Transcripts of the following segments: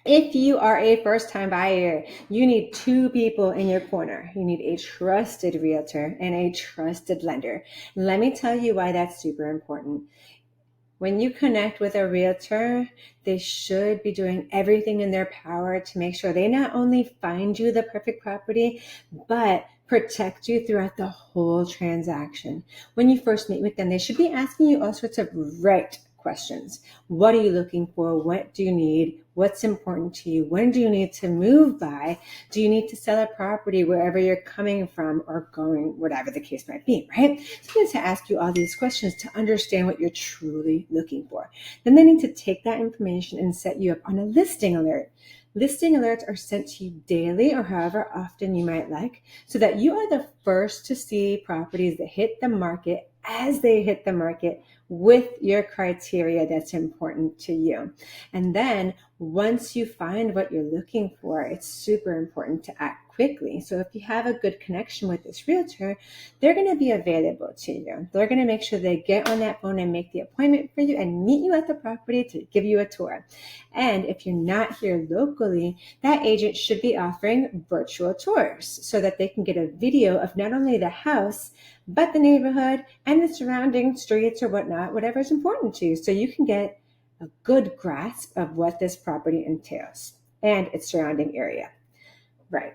If you are a first-time buyer, you need two people in your corner. You need a trusted realtor and a trusted lender. Let me tell you why that's super important. When you connect with a realtor, they should be doing everything in their power to make sure they not only find you the perfect property, but protect you throughout the whole transaction. When you first meet with them, they should be asking you all sorts of right questions. What are you looking for? What do you need? What's important to you? When do you need to move by? Do you need to sell a property wherever you're coming from or going, whatever the case might be, right? So they need to ask you all these questions to understand what you're truly looking for. Then they need to take that information and set you up on a listing alert. Listing alerts are sent to you daily or however often you might like, so that you are the first to see properties that hit the market as they hit the market with your criteria that's important to you. And then once you find what you're looking for, it's super important to act quickly. So if you have a good connection with this realtor, they're going to be available to you. They're going to make sure they get on that phone and make the appointment for you and meet you at the property to give you a tour. And if you're not here locally, that agent should be offering virtual tours so that they can get a video of not only the house, but the neighborhood and the surrounding streets or whatnot, whatever is important to you. So you can get a good grasp of what this property entails and its surrounding area. Right.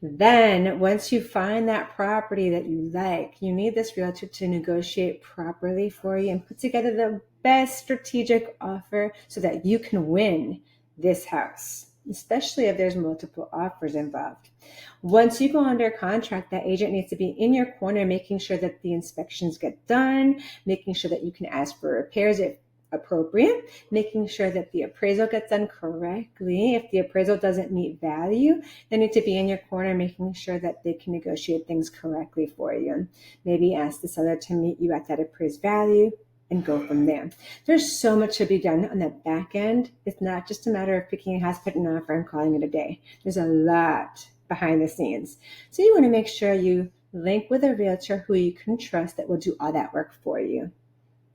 Then once you find that property that you like, you need this realtor to negotiate properly for you and put together the best strategic offer so that you can win this house, especially if there's multiple offers involved. Once you go under contract, that agent needs to be in your corner, making sure that the inspections get done, making sure that you can ask for repairs if appropriate, making sure that the appraisal gets done correctly. If the appraisal doesn't meet value, they need to be in your corner, making sure that they can negotiate things correctly for you. Maybe ask the seller to meet you at that appraised value and go from there. There's so much to be done on the back end. It's not just a matter of picking a house, putting an offer, and calling it a day. There's a lot behind the scenes. So you want to make sure you link with a realtor who you can trust that will do all that work for you,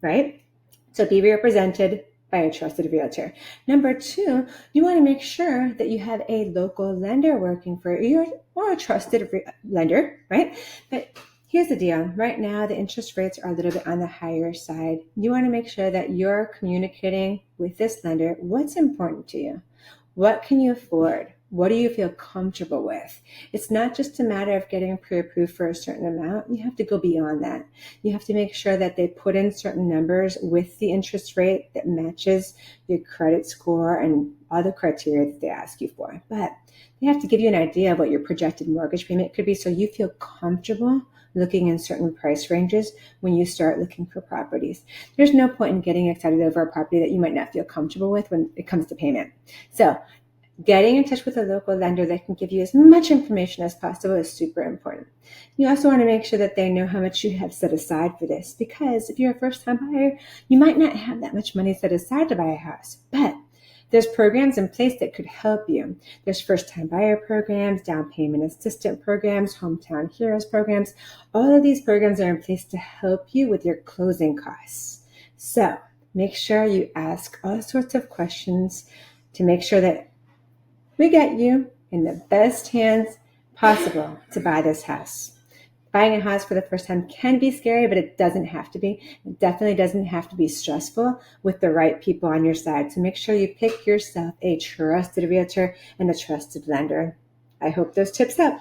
right? So be represented by a trusted realtor. Number two, you want to make sure that you have a local lender working for you or a trusted lender, right? But here's the deal. Right now, the interest rates are a little bit on the higher side. You want to make sure that you're communicating with this lender what's important to you. What can you afford? What do you feel comfortable with? It's not just a matter of getting pre-approved for a certain amount. You have to go beyond that. You have to make sure that they put in certain numbers with the interest rate that matches your credit score and other criteria that they ask you for. But they have to give you an idea of what your projected mortgage payment could be so you feel comfortable looking in certain price ranges when you start looking for properties. There's no point in getting excited over a property that you might not feel comfortable with when it comes to payment. So getting in touch with a local lender that can give you as much information as possible is super important. You also want to make sure that they know how much you have set aside for this, because if you're a first-time buyer, you might not have that much money set aside to buy a house, but there's programs in place that could help you. There's first-time buyer programs, down payment assistance programs, hometown heroes programs. All of these programs are in place to help you with your closing costs. So make sure you ask all sorts of questions to make sure that we get you in the best hands possible to buy this house. Buying a house for the first time can be scary, but it doesn't have to be. It definitely doesn't have to be stressful with the right people on your side. So make sure you pick yourself a trusted realtor and a trusted lender. I hope those tips help.